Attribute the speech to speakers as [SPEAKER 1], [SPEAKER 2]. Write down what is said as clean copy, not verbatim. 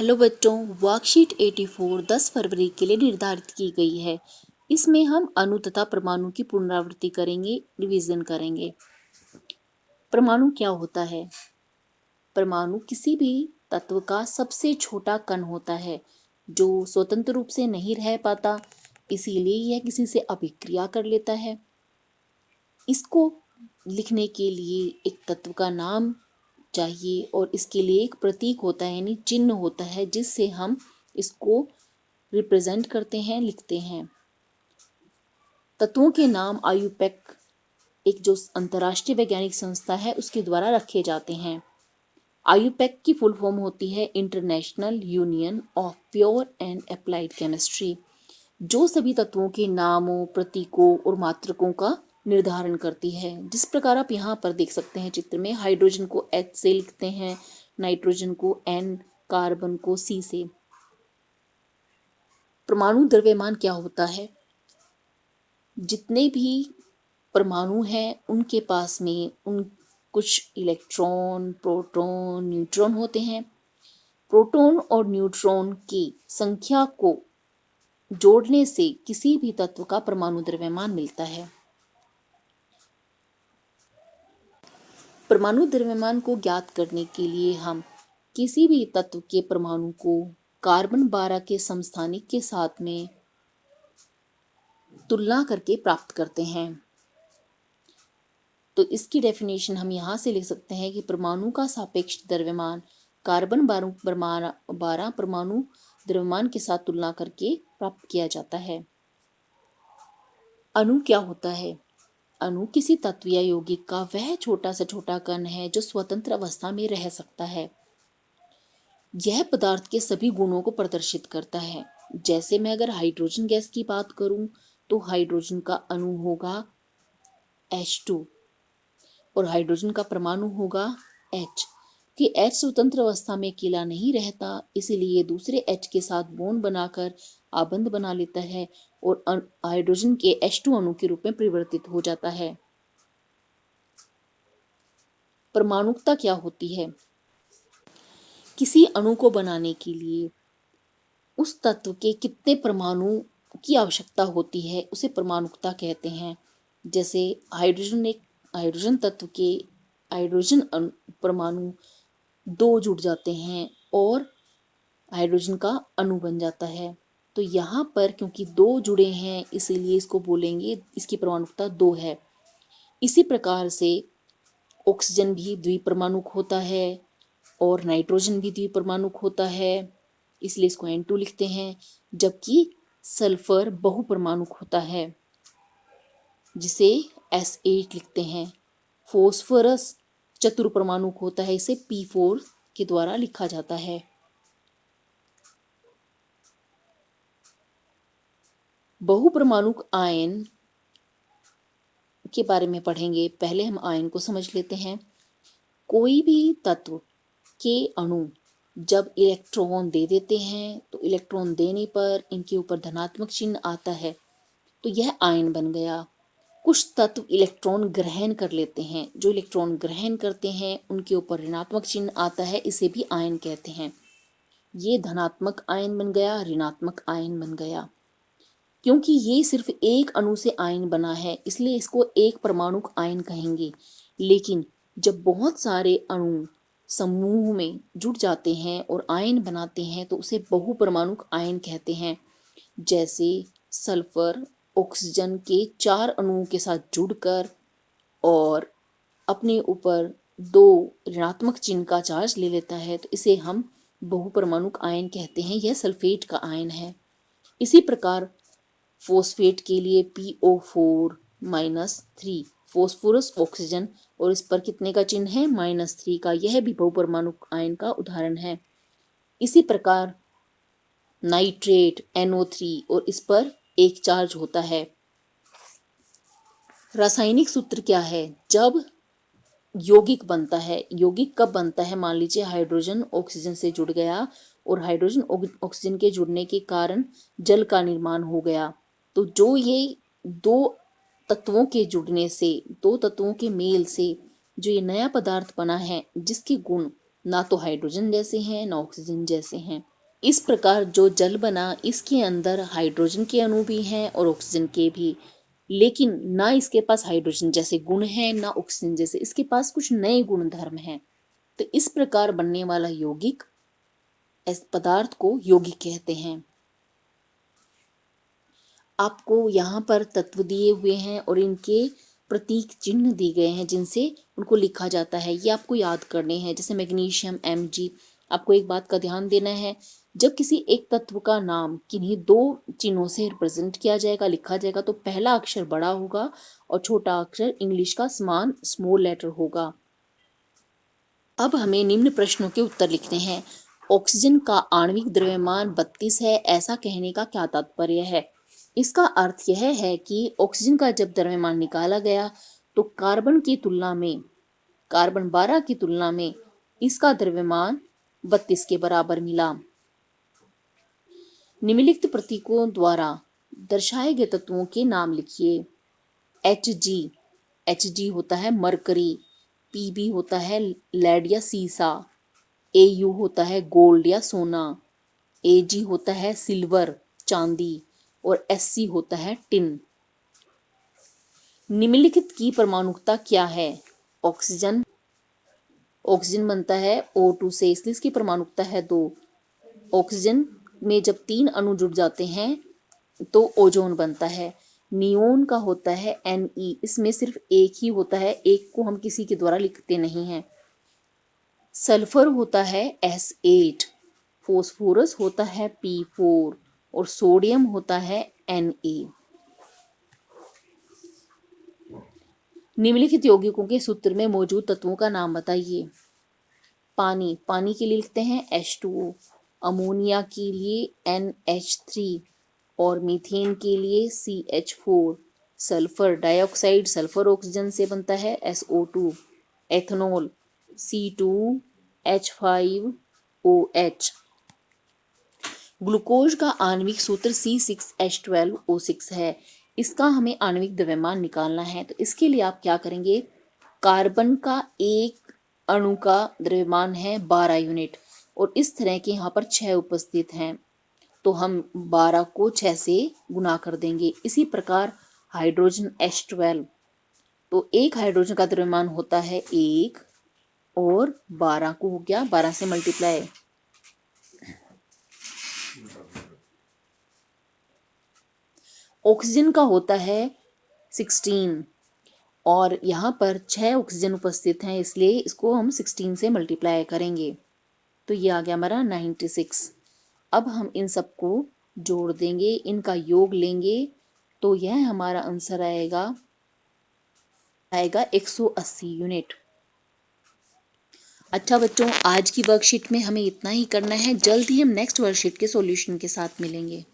[SPEAKER 1] Hello बच्चों, worksheet 84 10 फरवरी के लिए निर्धारित की गई है। इसमें हम अणु तथा परमाणु की पुनरावृत्ति करेंगे, रिवीजन करेंगे। परमाणु क्या होता है? परमाणु किसी भी तत्व का सबसे छोटा कण होता है जो स्वतंत्र रूप से नहीं रह पाता, इसीलिए यह किसी से अभिक्रिया कर लेता है। इसको लिखने के लिए एक तत्व का नाम चाहिए और इसके लिए एक प्रतीक होता है, यानी चिन्ह होता है, जिससे हम इसको रिप्रेजेंट करते हैं, लिखते हैं। तत्वों के नाम आयुपेक, एक जो अंतर्राष्ट्रीय वैज्ञानिक संस्था है, उसके द्वारा रखे जाते हैं। आयुपेक की फुल फॉर्म होती है international union of pure and applied chemistry, जो सभी तत्वों के नामों, प्रतीकों और मात्रकों का निर्धारण करती है। जिस प्रकार आप यहाँ पर देख सकते हैं चित्र में, हाइड्रोजन को H से लिखते हैं, नाइट्रोजन को N, कार्बन को C से। परमाणु द्रव्यमान क्या होता है? जितने भी परमाणु हैं उनके पास में कुछ इलेक्ट्रॉन, प्रोटॉन, न्यूट्रॉन होते हैं। प्रोटॉन और न्यूट्रॉन की संख्या को जोड़ने से किसी भी तत्व का परमाणु द्रव्यमान मिलता है। परमाणु द्रव्यमान को ज्ञात करने के लिए हम किसी भी तत्व के परमाणु को कार्बन 12 के समस्थानिक के साथ में तुलना करके प्राप्त करते हैं। तो इसकी डेफिनेशन हम यहाँ से लिख सकते हैं कि परमाणु का सापेक्ष द्रव्यमान कार्बन 12 परमाणु द्रव्यमान के साथ तुलना करके प्राप्त किया जाता है। अणु क्या होता है? अणु किसी तत्व या यौगिक का वह छोटा से छोटा कण है जो स्वतंत्र अवस्था में रह सकता है। यह पदार्थ के सभी गुणों को प्रदर्शित करता है। जैसे मैं अगर हाइड्रोजन गैस की बात करूं तो हाइड्रोजन का अणु होगा H2 और हाइड्रोजन का परमाणु होगा H। कि H स्वतंत्र अवस्था में अकेला नहीं रहता, इसीलिए दूसरे H के साथ बॉन्ड बनाकर आबंध बना लेता है और हाइड्रोजन के H2 अणु के रूप में परिवर्तित हो जाता है। परमाणुकता क्या होती है? किसी अणु को बनाने के लिए उस तत्व के कितने परमाणु की आवश्यकता होती है, उसे परमाणुकता कहते हैं। जैसे हाइड्रोजन तत्व के हाइड्रोजन परमाणु 2 जुड़ जाते हैं और हाइड्रोजन का अणु बन जाता है। तो यहाँ पर क्योंकि 2 जुड़े हैं इसीलिए इसको बोलेंगे, इसकी परमाणुकता 2 है। इसी प्रकार से ऑक्सीजन भी द्विपरमाणुक होता है और नाइट्रोजन भी द्विपरमाणुक होता है, इसलिए इसको N2 लिखते हैं। जबकि सल्फर बहुपरमाणुक होता है जिसे S8 लिखते हैं। फॉस्फोरस चतुर्परमाणुक होता है, इसे P4 के द्वारा लिखा जाता है। बहुपरमाणुक आयन के बारे में पढ़ेंगे। पहले हम आयन को समझ लेते हैं। कोई भी तत्व के अणु जब इलेक्ट्रॉन दे देते हैं तो इलेक्ट्रॉन देने पर इनके ऊपर धनात्मक चिन्ह आता है, तो यह आयन बन गया। कुछ तत्व इलेक्ट्रॉन ग्रहण कर लेते हैं, जो इलेक्ट्रॉन ग्रहण करते हैं उनके ऊपर ऋणात्मक चिन्ह आता है, इसे भी आयन कहते हैं। ये धनात्मक आयन बन गया, ऋणात्मक आयन बन गया। क्योंकि ये सिर्फ एक अणु से आयन बना है इसलिए इसको एक परमाणुक आयन कहेंगे। लेकिन जब बहुत सारे अणु समूह में जुड़ जाते हैं और आयन बनाते हैं तो उसे बहुपरमाणुक आयन कहते हैं। जैसे सल्फर ऑक्सीजन के 4 अणुओं के साथ जुड़कर और अपने ऊपर 2 ऋणात्मक चिन्ह का चार्ज ले लेता है, तो इसे हम बहुपरमाणुक आयन कहते हैं। यह सल्फेट का आयन है। इसी प्रकार फॉस्फेट के लिए PO4-3, फॉस्फोरस ऑक्सीजन, और इस पर कितने का चिन्ह है? -3 का। यह भी बहुपरमाणुक आयन का उदाहरण है। इसी प्रकार नाइट्रेट NO3 और इस पर एक चार्ज होता है। रासायनिक सूत्र क्या है? जब यौगिक बनता है, यौगिक कब बनता है? मान लीजिए हाइड्रोजन ऑक्सीजन से जुड़ गया और हाइड्रोजन ऑक्सीजन के जुड़ने के कारण जल का निर्माण हो गया। तो जो ये 2 तत्वों के जुड़ने से, 2 तत्वों के मेल से जो ये नया पदार्थ बना है, जिसके गुण ना तो हाइड्रोजन जैसे हैं ना ऑक्सीजन जैसे हैं। इस प्रकार जो जल बना, इसके अंदर हाइड्रोजन के अणु भी हैं और ऑक्सीजन के भी, लेकिन ना इसके पास हाइड्रोजन जैसे गुण हैं ना ऑक्सीजन जैसे, इसके पास कुछ नए गुण धर्म हैं। तो इस प्रकार बनने वाला यौगिक, इस पदार्थ को यौगिक कहते हैं। आपको यहाँ पर तत्व दिए हुए हैं और इनके प्रतीक चिन्ह दिए गए हैं जिनसे उनको लिखा जाता है, ये आपको याद करने हैं। जैसे मैग्नीशियम Mg। आपको एक बात का ध्यान देना है, जब किसी एक तत्व का नाम किन्हीं दो चिन्हों से रिप्रेजेंट किया जाएगा, लिखा जाएगा, तो पहला अक्षर बड़ा होगा और छोटा अक्षर इंग्लिश का समान स्मॉल लेटर होगा। अब हमें निम्न प्रश्नों के उत्तर लिखने हैं। ऑक्सीजन का आणविक द्रव्यमान 32 है, ऐसा कहने का क्या तात्पर्य है? इसका अर्थ यह है कि ऑक्सीजन का जब द्रव्यमान निकाला गया तो कार्बन 12 की तुलना में इसका द्रव्यमान 32 के बराबर मिला। निम्नलिखित प्रतीकों द्वारा दर्शाए गए तत्वों के नाम लिखिए। Hg होता है मरकरी, Pb होता है लेड या सीसा, Au होता है गोल्ड या सोना, Ag होता है सिल्वर चांदी और Sc होता है टिन। निम्नलिखित की परमाणुकता क्या है? ऑक्सीजन बनता है O2 से, इसलिए इसकी परमाणुकता है 2। ऑक्सीजन में जब 3 अणु जुड़ जाते हैं तो ओजोन बनता है। नियोन का होता है Ne, इसमें सिर्फ एक ही होता है, एक को हम किसी के द्वारा लिखते नहीं हैं। सल्फर होता है S8, फॉस्फोरस होता है P4 और सोडियम होता है Na। निम्नलिखित यौगिकों के सूत्र में मौजूद तत्वों का नाम बताइए। पानी के लिए लिखते हैं H2O, अमोनिया के लिए NH3 और मीथेन के लिए CH4। Sulphur dioxide sulphur oxygen से बनता है SO2। Ethanol C2H5OH। ग्लूकोज का आणविक सूत्र C6H12O6 है। इसका हमें आणविक द्रव्यमान निकालना है, तो इसके लिए आप क्या करेंगे? कार्बन का एक अणु का द्रव्यमान है 12 यूनिट और इस तरह के यहाँ पर 6 उपस्थित हैं, तो हम 12 को 6 से गुना कर देंगे। इसी प्रकार हाइड्रोजन H12, तो एक हाइड्रोजन का द्रव्यमान होता है 1 और 12 को हो गया 12 से मल्टीप्लाई। ऑक्सीजन का होता है 16 और यहाँ पर 6 ऑक्सीजन उपस्थित हैं, इसलिए इसको हम 16 से मल्टीप्लाई करेंगे, तो ये आ गया हमारा 96। अब हम इन सबको जोड़ देंगे, इनका योग लेंगे, तो यह हमारा आंसर आएगा 180 यूनिट। अच्छा बच्चों, आज की वर्कशीट में हमें इतना ही करना है। जल्द ही हम नेक्स्ट वर्कशीट के सॉल्यूशन के साथ मिलेंगे।